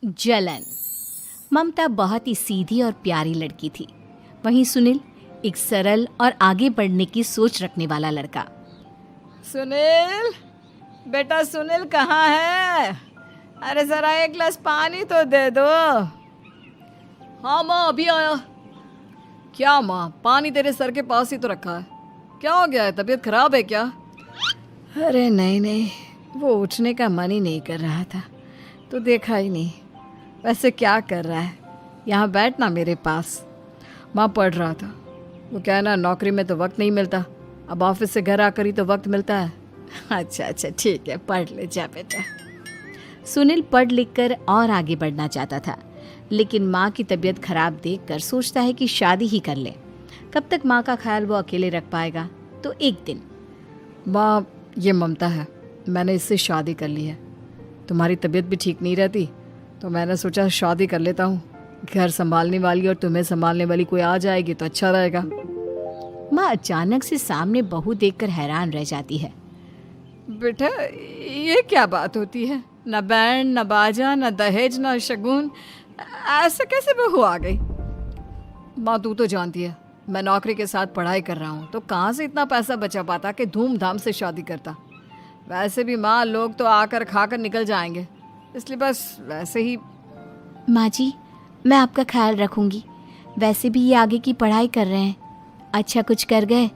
जलन। ममता बहुत ही सीधी और प्यारी लड़की थी, वहीं सुनील एक सरल और आगे बढ़ने की सोच रखने वाला लड़का। सुनील, बेटा सुनील कहाँ है? अरे जरा एक गिलास पानी तो दे दो। हाँ माँ, अभी आया। क्या माँ, पानी तेरे सर के पास ही तो रखा है, क्या हो गया है? तबीयत खराब है क्या? अरे नहीं नहीं, वो उठने का मन ही नहीं कर रहा था तो देखा ही नहीं। वैसे क्या कर रहा है? यहाँ बैठ ना मेरे पास। माँ पढ़ रहा था। वो क्या है ना, नौकरी में तो वक्त नहीं मिलता, अब ऑफिस से घर आकर ही तो वक्त मिलता है। अच्छा अच्छा ठीक है, पढ़ ले जा बेटा। सुनील पढ़ लिख कर और आगे बढ़ना चाहता था, लेकिन माँ की तबीयत खराब देखकर सोचता है कि शादी ही कर ले। कब तक माँ का ख्याल वो अकेले रख पाएगा? तो एक दिन, माँ ये ममता है, मैंने इससे शादी कर ली है। तुम्हारी तबीयत भी ठीक नहीं रहती तो मैंने सोचा शादी कर लेता हूँ। घर संभालने वाली और तुम्हें संभालने वाली कोई आ जाएगी तो अच्छा रहेगा। माँ अचानक से सामने बहू देखकर हैरान रह जाती है। बेटा ये क्या बात होती है? न बैंड, न बाजा, न दहेज, न शगुन, ऐसे कैसे बहू आ गई? माँ तू तो जानती है मैं नौकरी के साथ पढ़ाई कर रहा हूँ, तो कहाँ से इतना पैसा बचा पाता कि धूमधाम से शादी करता। वैसे भी माँ लोग तो आकर खाकर निकल जाएंगे, इसलिए बस वैसे ही। माँ जी, मैं आपका ख्याल रखूंगी। वैसे भी ये आगे की पढ़ाई कर रहे हैं, अच्छा कुछ कर गए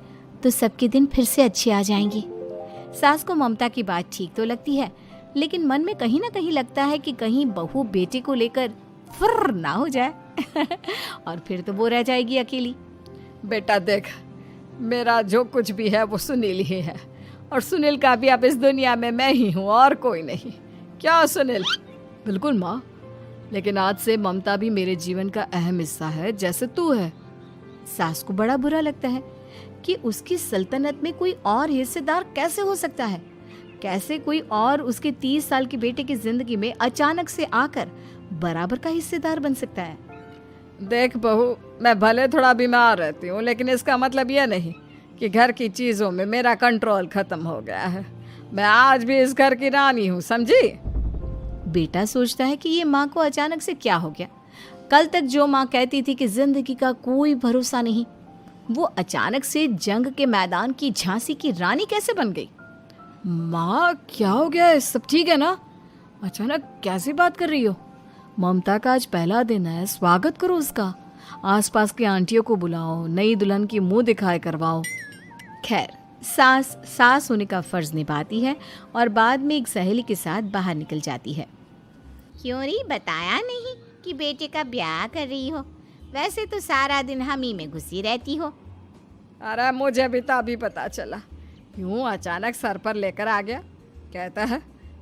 तो सबके दिन फिर से अच्छे आ जाएंगे। सास को ममता की बात ठीक तो लगती है, लेकिन मन में कहीं ना कहीं लगता है कि कहीं बहू बेटे को लेकर फुर्र ना हो जाए और फिर तो वो रह जाएगी अकेली। बेटा देख, मेरा जो कुछ भी है वो सुनील ही है, और सुनील का भी अब इस दुनिया में मैं ही हूँ और कोई नहीं। क्या सुनील? बिल्कुल माँ, लेकिन आज से ममता भी मेरे जीवन का अहम हिस्सा है, जैसे तू है। सास को बड़ा बुरा लगता है कि उसकी सल्तनत में कोई और हिस्सेदार कैसे हो सकता है। कैसे कोई और उसके 30 साल के बेटे की जिंदगी में अचानक से आकर बराबर का हिस्सेदार बन सकता है। देख बहू, मैं भले थोड़ा बीमार रहती हूँ, लेकिन इसका मतलब यह नहीं कि घर की चीज़ों में मेरा कंट्रोल खत्म हो गया है। मैं आज भी इस घर की रानी हूँ, समझी? बेटा सोचता है कि ये माँ को अचानक से क्या हो गया। कल तक जो माँ कहती थी कि जिंदगी का कोई भरोसा नहीं, वो अचानक से जंग के मैदान की झांसी की रानी कैसे बन गई? माँ क्या हो गया है? सब ठीक है ना? अचानक कैसी बात कर रही हो? ममता का आज पहला दिन है, स्वागत करो उसका। आसपास की आंटियों को बुलाओ, नई दुल्हन की मुंह दिखाए करवाओ। खैर, सास होने का फर्ज निभाती है और बाद में एक सहेली के साथ बाहर निकल जाती है। क्यों री बताया नहीं कि बेटे का ब्याह कर रही हो? वैसे तो सारा दिन हम ही में घुसी रहती हो। अरे मुझे भी तो अभी पता चला, क्यों अचानक सर पर लेकर आ गया। कहता है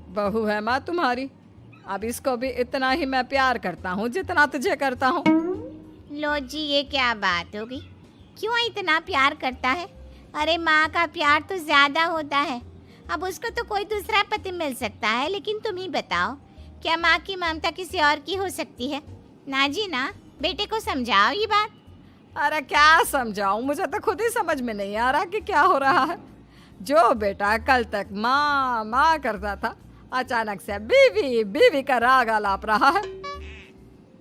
बहू है माँ तुम्हारी, अब इसको भी इतना ही मैं प्यार करता हूँ जितना तुझे करता हूँ। लो जी, ये क्या बात होगी? क्यों इतना प्यार करता है? अरे माँ का प्यार तो ज्यादा होता है। अब उसको तो कोई दूसरा पति मिल सकता है, लेकिन तुम ही बताओ, क्या माँ की ममता किसी और की हो सकती है? ना जी ना, बेटे को समझाओ ये बात। अरे क्या समझाऊं, मुझे तो खुद ही समझ में नहीं आ रहा कि क्या हो रहा है। जो बेटा कल तक माँ माँ करता था, अचानक से बीवी बीवी का राग आलाप रहा है।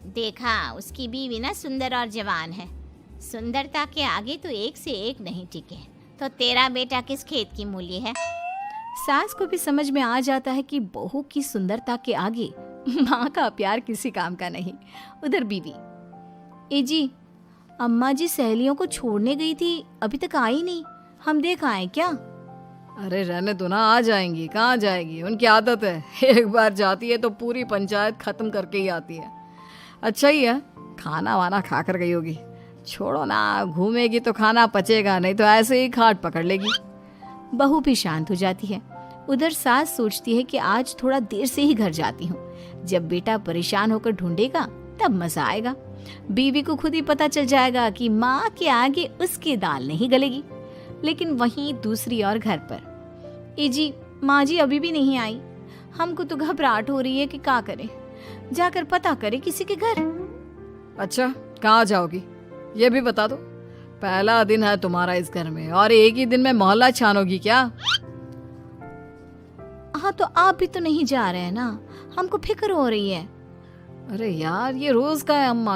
देखा, उसकी बीवी ना सुंदर और जवान है। सुंदरता के आगे तो एक से एक नहीं टिके, तो तेरा बेटा किस खेत की मूली है? सास को भी समझ में आ जाता है कि बहू की सुंदरता के आगे माँ का प्यार किसी काम का नहीं। उधर बीवी, ए जी, अम्मा जी सहेलियों को छोड़ने गई थी, अभी तक आई नहीं, हम देख आए क्या? अरे रहने दो ना, आ जाएंगी। कहाँ जाएगी, उनकी आदत है, एक बार जाती है तो पूरी पंचायत खत्म करके ही आती है। अच्छा ही है, खाना वाना खा कर गई होगी। छोड़ो ना, घूमेगी तो खाना पचेगा, नहीं तो ऐसे ही खाट पकड़ लेगी। बहू भी शांत हो जाती है। उधर सास सोचती है कि आज थोड़ा देर से ही घर जाती हूँ, जब बेटा परेशान होकर ढूंढेगा तब मजा आएगा। बीवी को खुद ही पता चल जाएगा कि माँ के आगे उसकी दाल नहीं गलेगी। लेकिन वहीं दूसरी ओर घर पर, ए जी, माँ जी अभी भी नहीं आई, हमको तो घबराहट हो रही है कि क्या करें, जाकर पता करें किसी के घर। अच्छा, कहाँ जाओगी ये भी बता दो। पहला दिन है तुम्हारा इस घर में और एक ही दिन में मोहल्ला छानोगी क्या? हाँ, तो आप भी तो नहीं जा रहे हैं ना, हमको फिक्र हो रही है। अरे यार, ये रोज का है अम्मा